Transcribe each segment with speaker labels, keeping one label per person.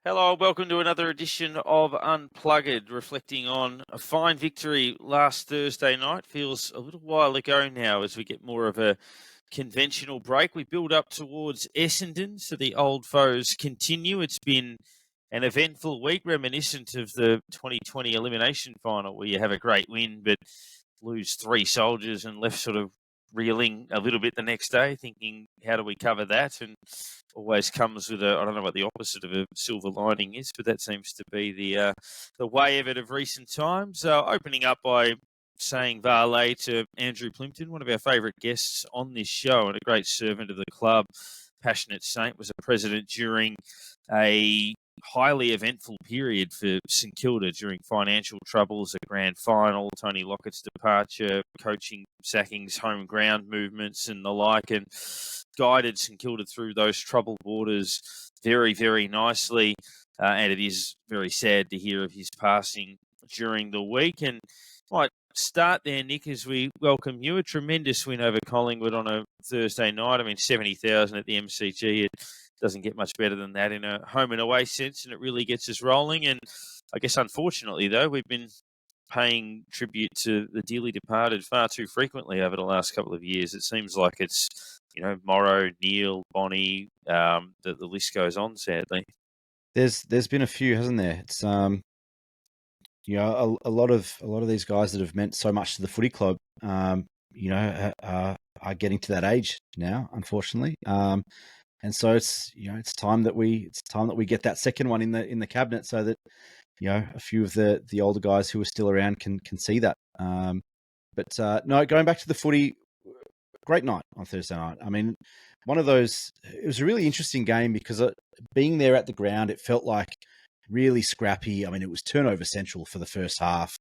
Speaker 1: Hello, welcome to another edition of Unpluggered, reflecting on a fine victory last Thursday night. Feels a little while ago now as we get more of a conventional break. We build up towards Essendon, so the old foes continue. It's been an eventful week, reminiscent of the 2020 elimination final, where you have a great win but lose three soldiers and left sort of reeling a little bit the next day, thinking, how do we cover that? And always comes with I don't know what the opposite of a silver lining is, but that seems to be the way of it of recent times. Opening up by saying valet to Andrew Plimpton, one of our favourite guests on this show and a great servant of the club, passionate saint, was a president during a highly eventful period for St Kilda during financial troubles, a grand final, Tony Lockett's departure, coaching sackings, home ground movements and the like, and guided St Kilda through those troubled waters very, very nicely. And it is very sad to hear of his passing during the week. And might start there, Nick, as we welcome you. A tremendous win over Collingwood on a Thursday night. I mean, 70,000 at the MCG. It doesn't get much better than that in a home and away sense, and it really gets us rolling. And I guess, unfortunately, though, we've been paying tribute to the dearly departed far too frequently over the last couple of years. It seems like it's, Morrow, Neil, Bonnie, the list goes on, sadly.
Speaker 2: There's been a few, hasn't there? It's a lot of these guys that have meant so much to the footy club, are getting to that age now, unfortunately. And so it's time that we get that second one in the cabinet, so that a few of the older guys who are still around can see that. But going back to the footy, great night on Thursday night. I mean, one of those. It was a really interesting game because being there at the ground, it felt like really scrappy. I mean, it was turnover central for the first half.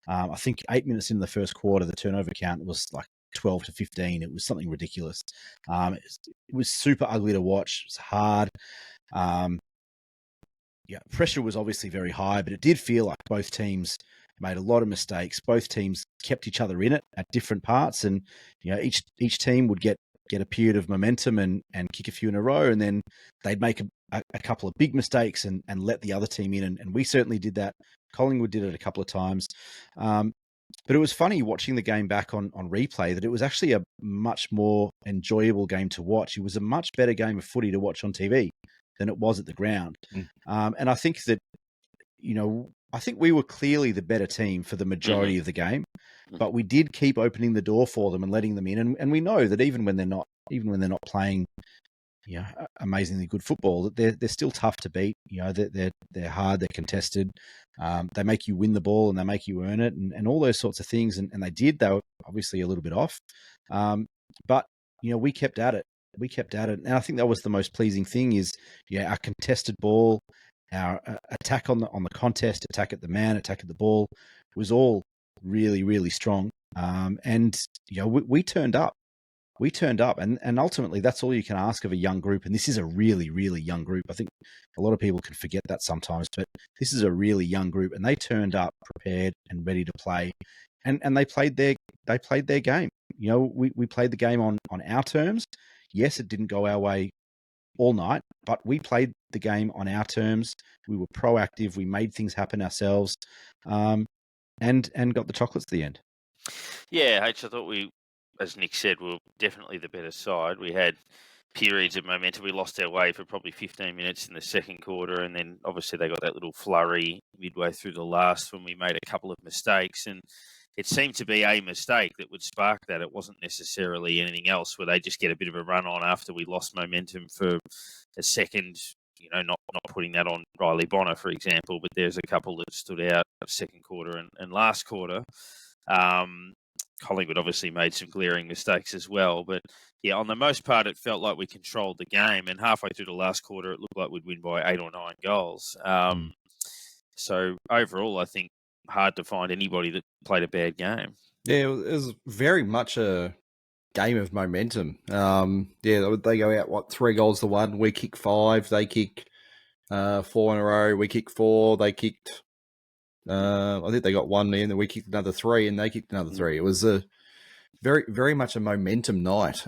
Speaker 2: I think 8 minutes into the first quarter, the turnover count was like 12 to 15. It was something ridiculous. It was super ugly to watch. It was hard. Pressure was obviously very high, but it did feel like both teams made a lot of mistakes. Both teams kept each other in it at different parts, and each team would get a period of momentum and kick a few in a row, and then they'd make a couple of big mistakes and let the other team in, and we certainly did that. Collingwood did it a couple of times. But it was funny watching the game back on replay that it was actually a much more enjoyable game to watch. It was a much better game of footy to watch on TV than it was at the ground. And I think that, I think we were clearly the better team for the majority of the game, but we did keep opening the door for them and letting them in. And we know that even when they're not playing, amazingly good football, that they're still tough to beat. They're hard, they're contested. They make you win the ball and they make you earn it, and all those sorts of things. And they did. They were obviously a little bit off, but we kept at it. And I think that was the most pleasing thing is, our contested ball, our attack on the contest, attack at the man, attack at the ball was all really, really strong. And we turned up. And ultimately that's all you can ask of a young group. And this is a really, really young group. I think a lot of people can forget that sometimes, but this is a really young group, and they turned up prepared and ready to play. And they played their game. We played the game on our terms. Yes, it didn't go our way all night, but we played the game on our terms. We were proactive. We made things happen ourselves, and got the chocolates at the end.
Speaker 1: Yeah, H, I thought we, as Nick said, were definitely the better side. We had periods of momentum. We lost our way for probably 15 minutes in the second quarter, and then obviously they got that little flurry midway through the last when we made a couple of mistakes, and it seemed to be a mistake that would spark that. It wasn't necessarily anything else where they just get a bit of a run on after we lost momentum for a second, not putting that on Riley Bonner, for example, but there's a couple that stood out second quarter and last quarter. Collingwood obviously made some glaring mistakes as well. But, yeah, on the most part, it felt like we controlled the game. And halfway through the last quarter, it looked like we'd win by 8 or 9 goals. So, overall, I think hard to find anybody that played a bad game.
Speaker 3: Yeah, it was very much a game of momentum. They go out, 3 goals to 1. We kick 5. They kick 4 in a row. We kick 4. They kicked... I think they got 1 in, and we kicked another 3, and they kicked another 3. It was a very, very much a momentum night.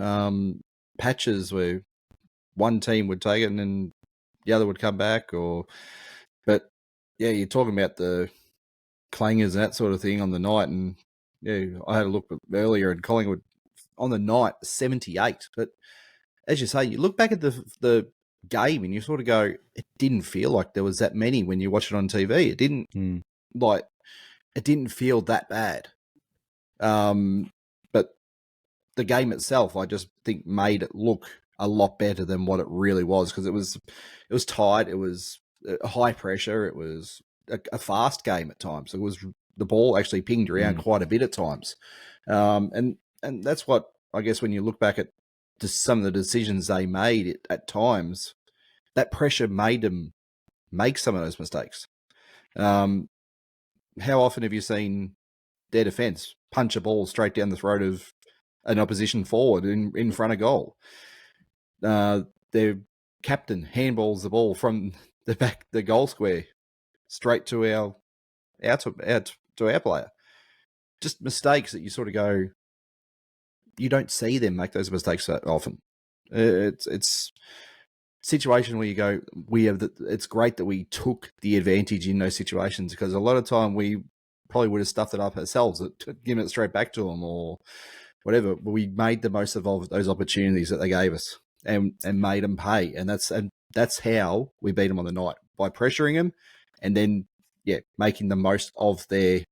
Speaker 3: Patches where one team would take it, and then the other would come back. But yeah, you're talking about the clangers and that sort of thing on the night, and yeah, I had a look earlier, and Collingwood on the night 78. But as you say, you look back at the game and you sort of go, it didn't feel like there was that many when you watch it on TV. It didn't it didn't feel that bad. But the game itself, I just think, made it look a lot better than what it really was, because it was tight, it was high pressure, it was a fast game at times. It was, the ball actually pinged around quite a bit at times, and that's what, I guess, when you look back at just some of the decisions they made at times, that pressure made them make some of those mistakes. How often have you seen their defence punch a ball straight down the throat of an opposition forward in front of goal? Their captain handballs the ball from the goal square straight to our player. Just mistakes that you sort of go, you don't see them make those mistakes that often. It's a situation where you go, it's great that we took the advantage in those situations, because a lot of time we probably would have stuffed it up ourselves, giving it straight back to them or whatever. But we made the most of those opportunities that they gave us and made them pay. And that's how we beat them on the night, by pressuring them and then making the most of the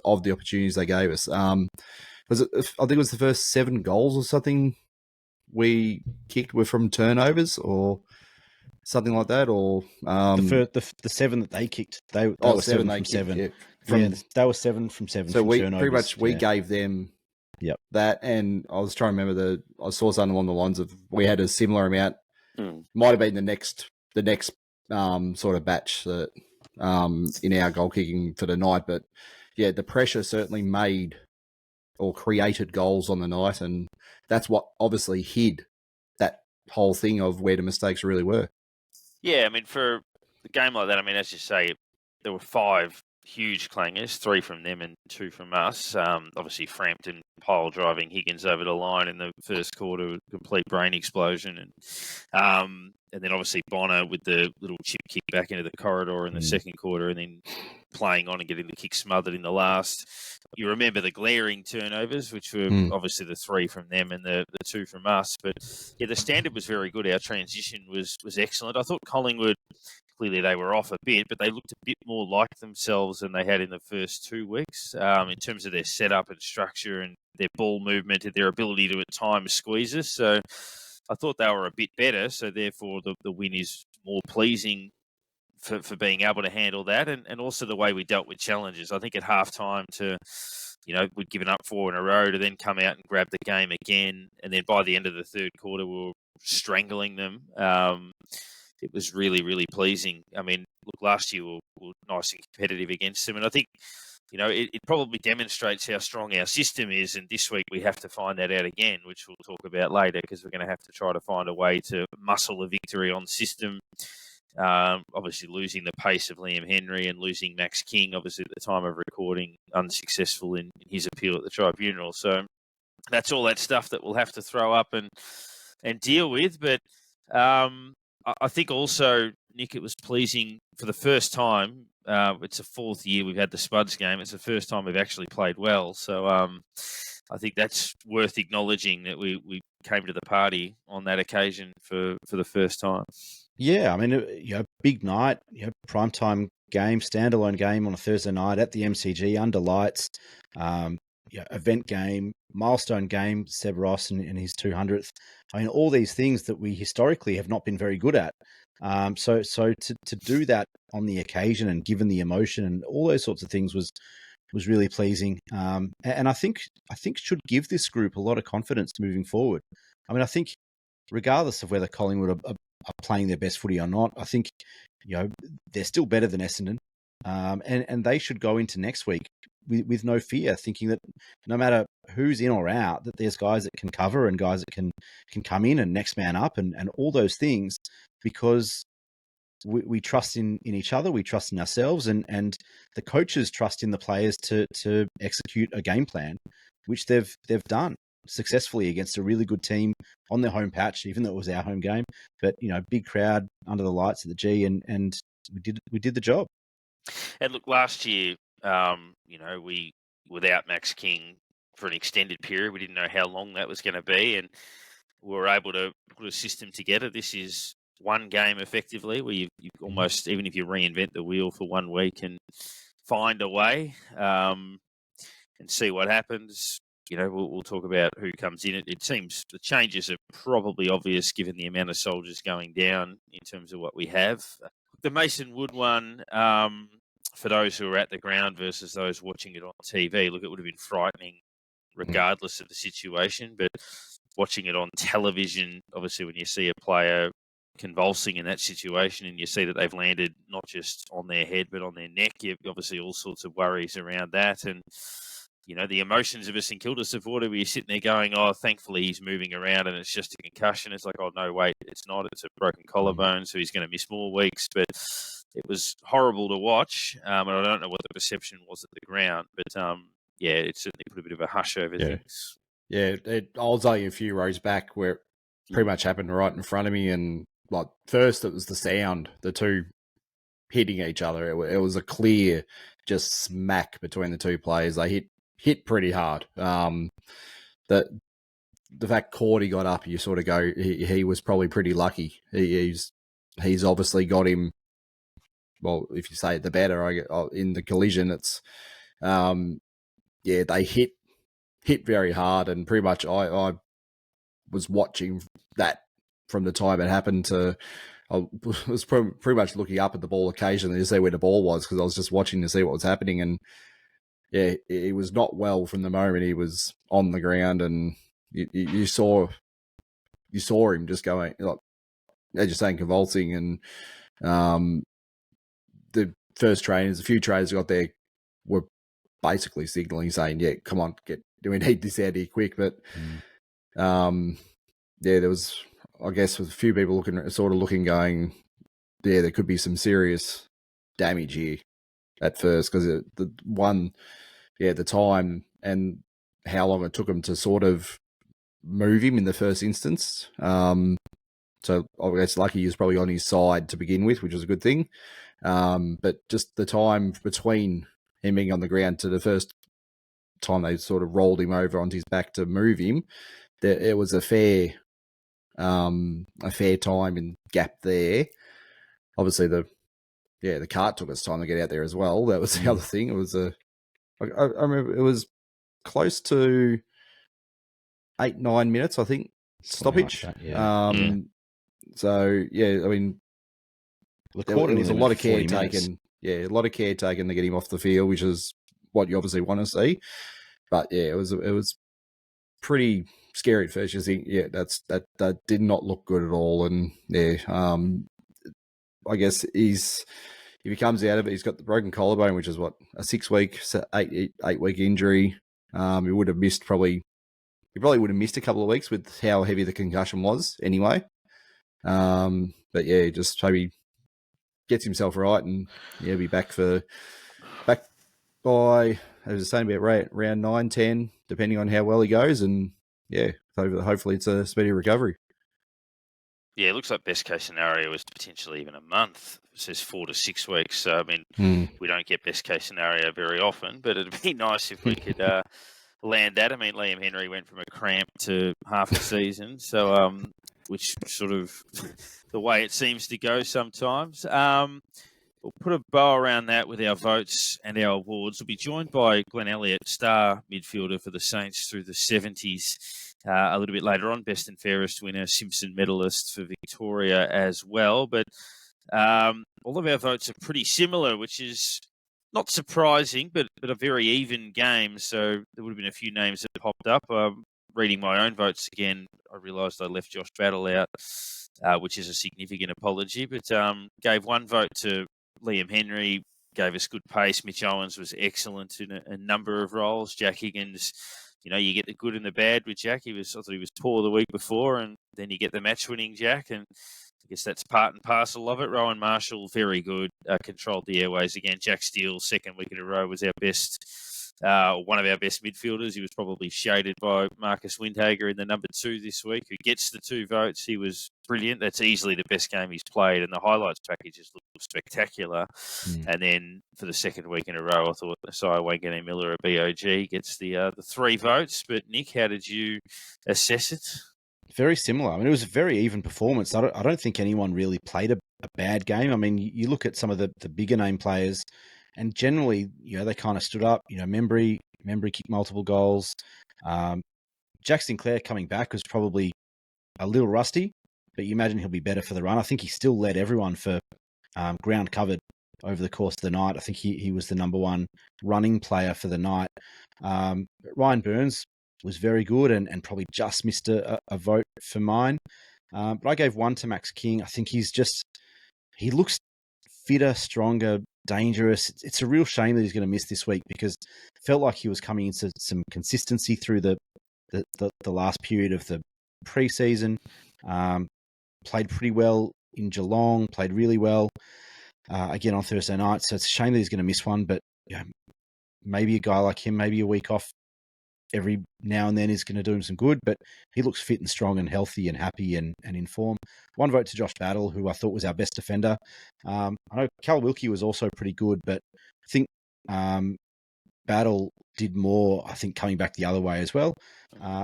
Speaker 3: opportunities they gave us. I think it was the first 7 goals or something we kicked were from turnovers or something like that, or
Speaker 2: the 7 that they kicked, they were 7 from 7. Yeah, they were 7 from 7.
Speaker 3: So
Speaker 2: from
Speaker 3: we
Speaker 2: turnovers.
Speaker 3: pretty much gave them that, and I was trying to remember I saw something along the lines of we had a similar amount. Might have been the next sort of batch that in our goal kicking for the night, but yeah, the pressure certainly made or created goals on the night, and that's what obviously hid that whole thing of where the mistakes really were.
Speaker 1: Yeah, I mean, for a game like that, I mean, as you say, there were 5 huge clangers, 3 from them and 2 from us. Obviously, Frampton pile driving Higgins over the line in the first quarter, complete brain explosion, and then obviously Bonner with the little chip kick back into the corridor in the second quarter, and then playing on and getting the kick smothered in the last. You remember the glaring turnovers, which were obviously the 3 from them and the 2 from us. But yeah, the standard was very good. Our transition was excellent. I thought Collingwood, clearly they were off a bit, but they looked a bit more like themselves than they had in the first 2 weeks in terms of their setup and structure and their ball movement and their ability to at times squeeze us. So I thought they were a bit better. So therefore the win is more pleasing for being able to handle that, and also the way we dealt with challenges. I think at halftime we'd given up 4 in a row to then come out and grab the game again, and then by the end of the third quarter we were strangling them. It was really, really pleasing. I mean, look, last year we were nice and competitive against them, and I think it probably demonstrates how strong our system is, and this week we have to find that out again, which we'll talk about later, because we're going to have to try to find a way to muscle a victory on system. Obviously losing the pace of Liam Henry and losing Max King, obviously at the time of recording, unsuccessful in his appeal at the tribunal. So that's all that stuff that we'll have to throw up and deal with. But I think also, Nick, it was pleasing for the first time. It's the 4th year we've had the Spuds game. It's the first time we've actually played well. So I think that's worth acknowledging, that we came to the party on that occasion for the first time.
Speaker 2: Yeah, I mean, big night, primetime game, standalone game on a Thursday night at the MCG under lights, event game, milestone game, Seb Ross and his 200th. I mean, all these things that we historically have not been very good at. So to do that on the occasion and given the emotion and all those sorts of things was really pleasing. And I think should give this group a lot of confidence moving forward. I mean, I think regardless of whether Collingwood are playing their best footy or not, I think they're still better than Essendon, and they should go into next week with no fear, thinking that no matter who's in or out, that there's guys that can cover and guys that can come in and next man up and all those things, because we trust in each other, we trust in ourselves, and the coaches trust in the players to execute a game plan, which they've done. successfully against a really good team on their home patch, even though it was our home game. But big crowd under the lights at the G, and we did the job.
Speaker 1: And look, last year, we without Max King for an extended period, we didn't know how long that was going to be, and we were able to put a system together. This is one game effectively where you almost, even if you reinvent the wheel for 1 week, and find a way and see what happens. We'll talk about who comes in. It seems the changes are probably obvious given the amount of soldiers going down in terms of what we have. The Mason Wood one, for those who are at the ground versus those watching it on TV, look, it would have been frightening regardless of the situation. But watching it on television, obviously when you see a player convulsing in that situation and you see that they've landed not just on their head but on their neck, you've obviously all sorts of worries around that. And the emotions of a St Kilda supporter where you're sitting there going, oh, thankfully he's moving around and it's just a concussion. It's like, oh, no, wait, it's not. It's a broken collarbone, so he's going to miss more weeks. But it was horrible to watch, and I don't know what the perception was at the ground. But, it certainly put a bit of a hush over things.
Speaker 3: Yeah, I was only a few rows back where it pretty much happened right in front of me. And, like, first it was the sound, the two hitting each other. It was a clear just smack between the two players. They hit pretty hard. The fact Cordy got up, you sort of go, he was probably pretty lucky. He's obviously got him. Well, if you say it, the better. In the collision, it's they hit very hard, and pretty much I was watching that from the time it happened to. I was pretty much looking up at the ball occasionally to see where the ball was because I was just watching to see what was happening. And yeah, he was not well from the moment he was on the ground, and you saw him just going, like, as you're saying, convulsing. And the first trainers, a few trainers got there, were basically signaling, saying, "Yeah, come on, we need this out here quick." But there was, I guess, with a few people looking, going, yeah, there could be some serious damage here at first because the time and how long it took him to sort of move him in the first instance. So I guess lucky he was probably on his side to begin with, which was a good thing. But just the time between him being on the ground to the first time they sort of rolled him over onto his back to move him, it was a fair time and gap there. Obviously, the cart took its time to get out there as well. That was the other thing. It was I remember it was close to 8-9 minutes, I think, stoppage.
Speaker 2: Like that,
Speaker 3: So yeah, I mean, there was a lot of care taken. Yeah, a lot of care taken to get him off the field, which is what you obviously want to see. But yeah, it was pretty scary at first. You think, yeah, that did not look good at all. And yeah, I guess if he comes out of it, he's got the broken collarbone, which is what, a 6-week, 8-week injury. He would have missed he probably would have missed a couple of weeks with how heavy the concussion was anyway. But yeah, just maybe gets himself right and be back by, as I was saying, about round 9, 10, depending on how well he goes. And yeah, hopefully it's a speedy recovery.
Speaker 1: Yeah, it looks like best case scenario is potentially even a month. It says 4 to 6 weeks. So, I mean, we don't get best case scenario very often, but it'd be nice if we could land that. I mean, Liam Henry went from a cramp to half a season, so which sort of the way it seems to go sometimes. We'll put a bow around that with our votes and our awards. We'll be joined by Glenn Elliott, star midfielder for the Saints through the 70s. A little bit later on, best and fairest winner, Simpson medalist for Victoria as well. But all of our votes are pretty similar, which is not surprising, but a very even game. So there would have been a few names that popped up. Reading my own votes again, I realised I left Josh Battle out, which is a significant apology. But gave one vote to Liam Henry, gave us good pace. Mitch Owens was excellent in a number of roles. Jack Higgins, you get the good and the bad with Jack. I thought he was poor the week before, and then you get the match-winning Jack, and I guess that's part and parcel of it. Rowan Marshall, very good, controlled the airways again. Jack Steele, second week in a row, was our best one of our best midfielders. He was probably shaded by Marcus Windhager in the number 2 this week, who gets the 2 votes. He was brilliant. That's easily the best game he's played, and the highlights packages look spectacular. And then for the second week in a row, I thought Nasiah wanganeen-milera, BOG, gets the 3 votes. But Nick, how did you assess it?
Speaker 2: Very similar. I mean, it was a very even performance. I don't think anyone really played a bad game. I mean, you look at some of the bigger name players, and generally, they kind of stood up. Membry kicked multiple goals. Jack Sinclair coming back was probably a little rusty, but you imagine he'll be better for the run. I think he still led everyone for ground covered over the course of the night. I think he was the number 1 running player for the night. Ryan Burns was very good and probably just missed a vote for mine. But I gave 1 to Max King. I think he looks fitter, stronger, dangerous. It's a real shame that he's going to miss this week because it felt like he was coming into some consistency through the last period of the preseason. Played pretty well in Geelong, played really well again on Thursday night. So it's a shame that he's going to miss one, but maybe a guy like him, maybe a week off every now and then is going to do him some good, but he looks fit and strong and healthy and happy and in form. 1 vote to Josh Battle, who I thought was our best defender. I know Cal Wilkie was also pretty good, but I think Battle did more, I think, coming back the other way as well.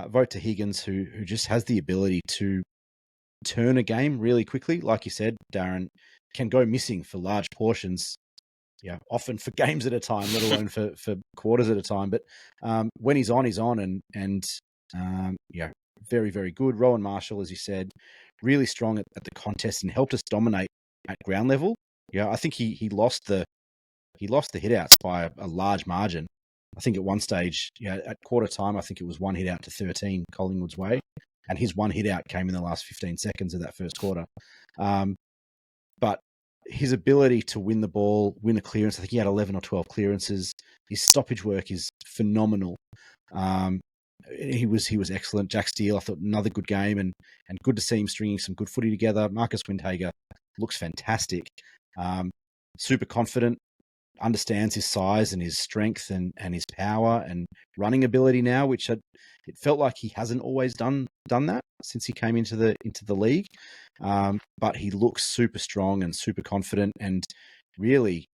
Speaker 2: Vote to Higgins, who just has the ability to turn a game really quickly. Like you said, Darren, can go missing for large portions, often for games at a time, let alone for quarters at a time. But when he's on, and very, very good. Rowan Marshall, as you said, really strong at the contest and helped us dominate at ground level. I think he lost the hitouts by a large margin. I think at one stage, at quarter time, I think it was 1 hit out to 13 Collingwood's way, and his 1 hit out came in the last 15 seconds of that first quarter. But his ability to win the ball, win a clearance, I think he had 11 or 12 clearances. His stoppage work is phenomenal. He was excellent. Jack Steele, I thought, another good game, and good to see him stringing some good footy together. Marcus Windhager looks fantastic. Super confident, understands his size and his strength and his power and running ability now, which it felt like he hasn't always done that since he came into the league. But he looks super strong and super confident and really,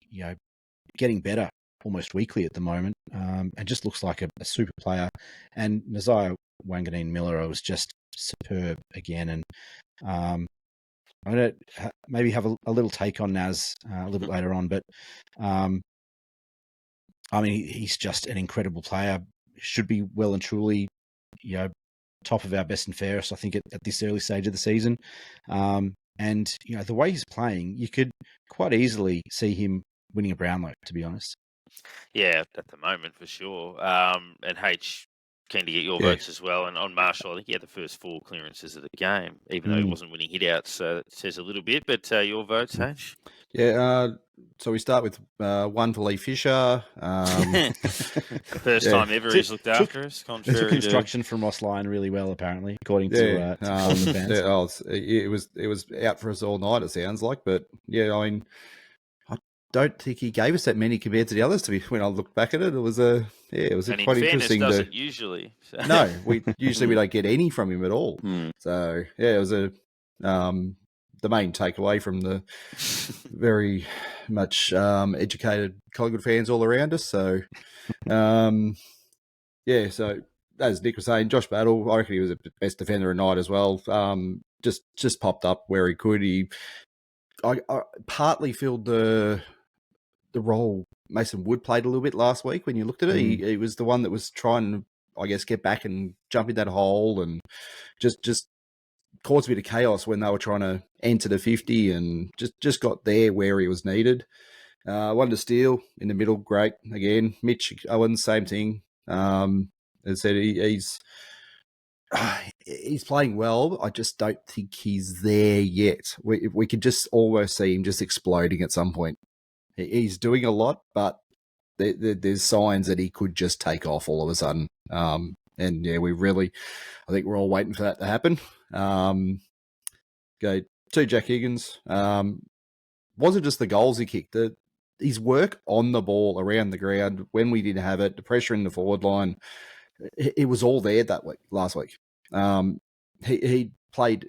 Speaker 2: getting better almost weekly at the moment. And just looks like a super player. And Nasiah wanganeen-milera was just superb again. And I'm going to maybe have a little take on Naz a little bit later on, but I mean, he's just an incredible player. Should be well and truly, top of our best and fairest, I think, at this early stage of the season. And the way he's playing, you could quite easily see him winning a Brownlow, to be honest.
Speaker 1: Yeah, at the moment for sure. And H, keen to get your votes as well. And on Marshall, I think he had the first 4 clearances of the game, even though he wasn't winning hitouts. So that says a little bit. But your votes, H?
Speaker 3: Yeah, so we start with 1 for Lee Fisher.
Speaker 1: First time ever he's looked after us.
Speaker 2: Took instruction from Ross Lyon really well, apparently, according to fans.
Speaker 3: It was out for us all night, it sounds like. But yeah, I mean, I don't think he gave us that many compared to the others. When I looked back at it, it was quite interesting.
Speaker 1: Doesn't usually. So.
Speaker 3: No, we don't get any from him at all. So yeah, it was the main takeaway from the very much educated Collingwood fans all around us. So, so as Nick was saying, Josh Battle, I reckon he was the best defender of the night as well. Just popped up where he could. I partly filled the role Mason Wood played a little bit last week when you looked at it. He was the one that was trying to, I guess, get back and jump in that hole and just caused a bit of chaos when they were trying to enter the 50 and just got there where he was needed. 1 to Steele in the middle, great. Again, Mitch Owens, same thing. As I said, he's playing well. I just don't think he's there yet. We could just almost see him just exploding at some point. He's doing a lot, but there's signs that he could just take off all of a sudden. And yeah, I think we're all waiting for that to happen. Go to Jack Higgins. Wasn't just the goals he kicked. his work on the ball around the ground when we didn't have it, the pressure in the forward line, it was all there last week. He played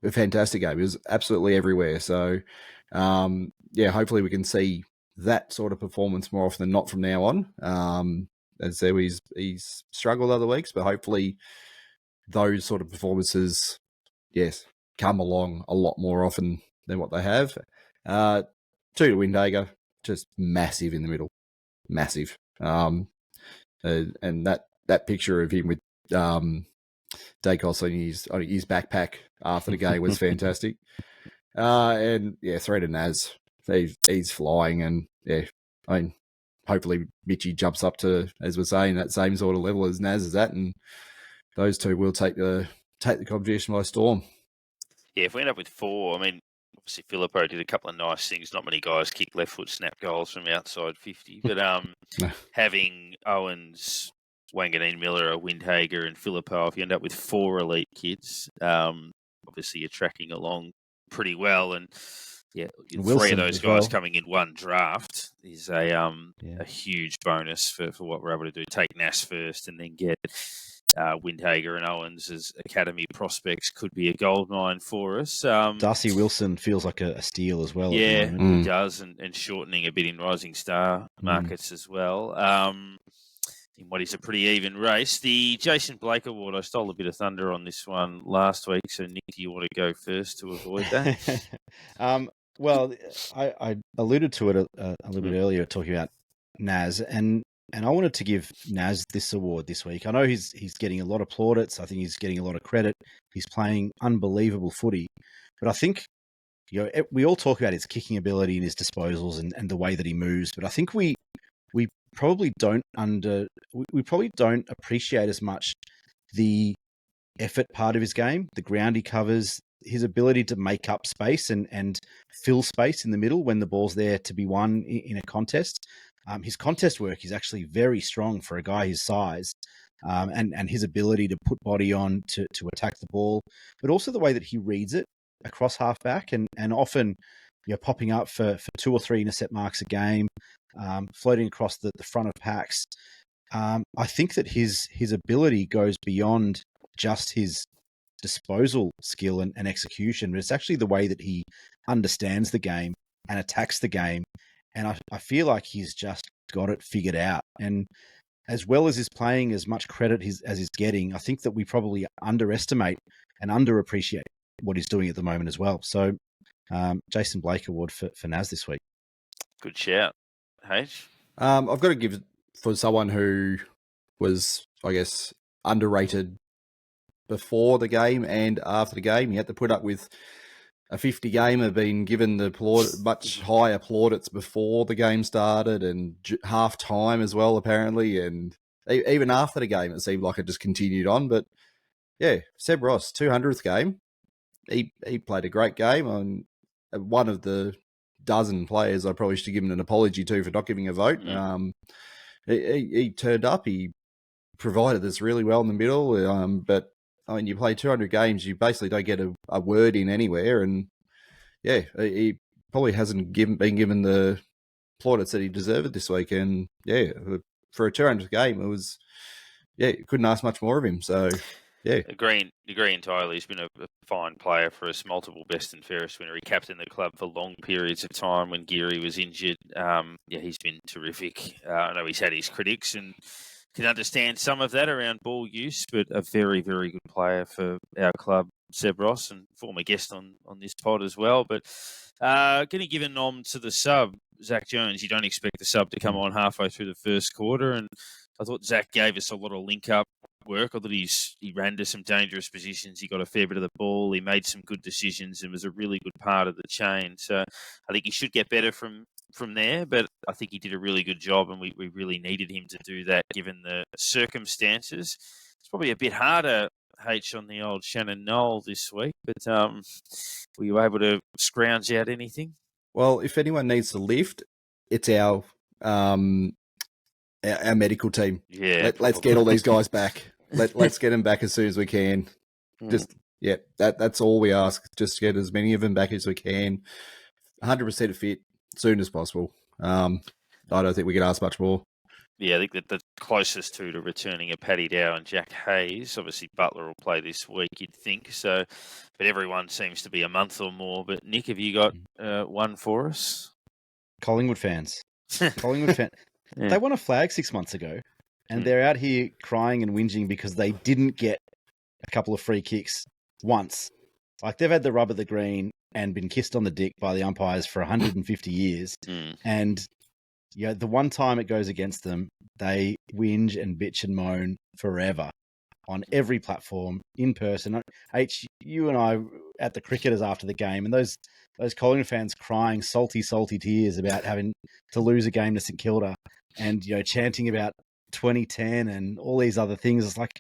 Speaker 3: a fantastic game. He was absolutely everywhere. So, hopefully we can see that sort of performance more often than not from now on. As I said, he's struggled other weeks, but hopefully those sort of performances, yes, come along a lot more often than what they have. 2 to Windhager, just massive in the middle, massive. And that picture of him with Dacos on his backpack after the game was fantastic. 3 to Naz, he's flying, and hopefully Mitchie jumps up to, as we're saying, that same sort of level as Naz is at, and those two will take the competition by storm.
Speaker 1: Yeah, if we end up with 4, I mean, obviously Filippo did a couple of nice things. Not many guys kick left foot snap goals from outside 50, but having Owens, wanganeen-milera, Windhager, and Filippo, if you end up with 4 elite kids, obviously you're tracking along pretty well, and Wilson, 3 of those guys coming in one draft is a huge bonus for what we're able to do. Take Nas first, and then get Windhager and Owens as academy prospects could be a gold mine for us.
Speaker 2: Darcy Wilson feels like a steal as well.
Speaker 1: Yeah,
Speaker 2: at the moment.
Speaker 1: He does, and shortening a bit in Rising Star markets as well. In what is a pretty even race. The Jason Blake Award, I stole a bit of thunder on this one last week, so Nick, do you want to go first to avoid that?
Speaker 2: Well, I alluded to it a little bit earlier, talking about Naz, and I wanted to give Naz this award this week. I know he's getting a lot of plaudits. I think he's getting a lot of credit. He's playing unbelievable footy, but I think we all talk about his kicking ability and his disposals and the way that he moves, but I think we probably don't appreciate as much the effort part of his game, the ground he covers, his ability to make up space and fill space in the middle when the ball's there to be won in a contest. His contest work is actually very strong for a guy his size, and his ability to put body on to attack the ball, but also the way that he reads it across halfback and often popping up for 2 or 3 intercept marks a game, floating across the front of packs. I think that his ability goes beyond just his disposal skill and execution, but it's actually the way that he understands the game and attacks the game. And I feel like he's just got it figured out. And as well as he's playing, as much credit as he's getting, I think that we probably underestimate and underappreciate what he's doing at the moment as well. So Jason Blake Award for Naz this week.
Speaker 1: Good shout. H?
Speaker 3: I've got to give for someone who was, I guess, underrated before the game and after the game. He had to put up with a 50 gamer being given the much higher plaudits before the game started and half time as well, apparently. And even after the game, it seemed like it just continued on. But yeah, Seb Ross, 200th game. He played a great game. On one of the dozen players I probably should give him an apology to for not giving a vote. He turned up. He provided this really well in the middle. But I mean, you play 200 games, you basically don't get a word in anywhere. And yeah, he probably hasn't been given the plaudits that he deserved this week. And yeah, for a 200th game, it was, couldn't ask much more of him. So yeah.
Speaker 1: Agree entirely. He's been a fine player for us, multiple best and fairest winner. He captained the club for long periods of time when Geary was injured. He's been terrific. I know he's had his critics and can understand some of that around ball use, but a very, very good player for our club, Seb Ross, and former guest on this pod as well. But going to give a nom to the sub, Zach Jones. You don't expect the sub to come on halfway through the first quarter, and I thought Zach gave us a lot of link-up work. I thought he ran to some dangerous positions. He got a fair bit of the ball. He made some good decisions and was a really good part of the chain. So I think he should get better from there, but I think he did a really good job, and we really needed him to do that given the circumstances. It's probably a bit harder, H, on the old Shannon Knoll this week, but were you able to scrounge out anything?
Speaker 3: Well, if anyone needs to lift, it's our medical team.
Speaker 1: Yeah,
Speaker 3: let's get all these guys back. Let's get them back as soon as we can. Just that's all we ask. Just get as many of them back as we can. 100% fit as soon as possible. I don't think we could ask much more.
Speaker 1: Yeah, I think that the closest to returning are Paddy Dow and Jack Hayes. Obviously, Butler will play this week, you'd think. So, but everyone seems to be a month or more. But Nick, have you got one for us?
Speaker 2: Collingwood fans. Collingwood fans.
Speaker 1: Yeah.
Speaker 2: They won a flag 6 months ago, and they're out here crying and whinging because they didn't get a couple of free kicks once. Like, they've had the rub of the green and been kissed on the dick by the umpires for 150 years. And the one time it goes against them, they whinge and bitch and moan forever on every platform, in person. H, you and I at the cricketers after the game, and those Collingwood fans crying salty tears about having to lose a game to St Kilda, and chanting about 2010 and all these other things. It's like,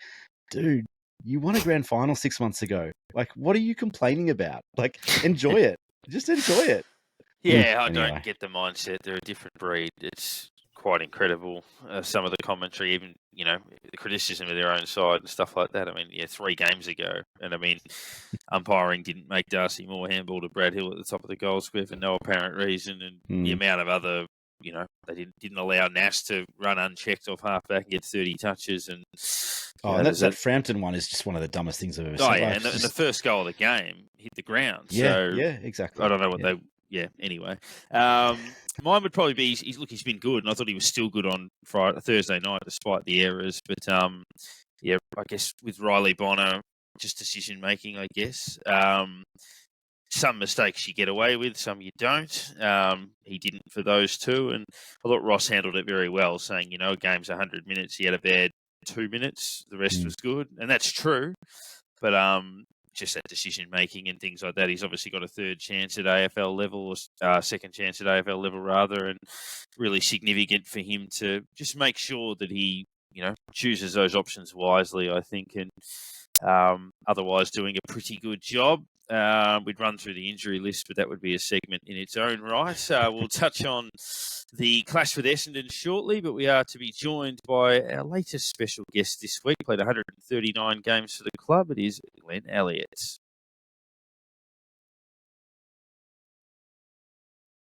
Speaker 2: dude, you won a grand final 6 months ago. Like, what are you complaining about? Like, enjoy it. Just enjoy it.
Speaker 1: Yeah, I
Speaker 2: Anyway.
Speaker 1: don't get the mindset. They're a different breed. It's quite incredible. Some of the commentary, even, the criticism of their own side and stuff like that. I mean, 3 games ago. And I mean, umpiring didn't make Darcy Moore handball to Brad Hill at the top of the goal square for no apparent reason. And the amount of other, they didn't allow Nas to run unchecked off halfback and get 30 touches. And
Speaker 2: that Frampton one is just one of the dumbest things I've ever seen.
Speaker 1: Oh, yeah, and the first goal of the game hit the ground.
Speaker 2: Yeah,
Speaker 1: so
Speaker 2: exactly.
Speaker 1: I don't know what they... Yeah, anyway. Mine would probably be, he's been good, and I thought he was still good on Thursday night, despite the errors. But, I guess with Riley Bonner, just decision-making, I guess. Some mistakes you get away with, some you don't. He didn't for those two, and I thought Ross handled it very well, saying, a game's 100 minutes, he had a bad 2 minutes, the rest was good, and that's true. But just that decision making and things like that. He's obviously got a third chance at AFL level, or second chance at AFL level rather, and really significant for him to just make sure that he, chooses those options wisely, I think, and otherwise doing a pretty good job. We'd run through the injury list, but that would be a segment in its own right. We'll touch on the clash with Essendon shortly, but we are to be joined by our latest special guest this week. Played 139 games for the club. It is Glenn Elliott.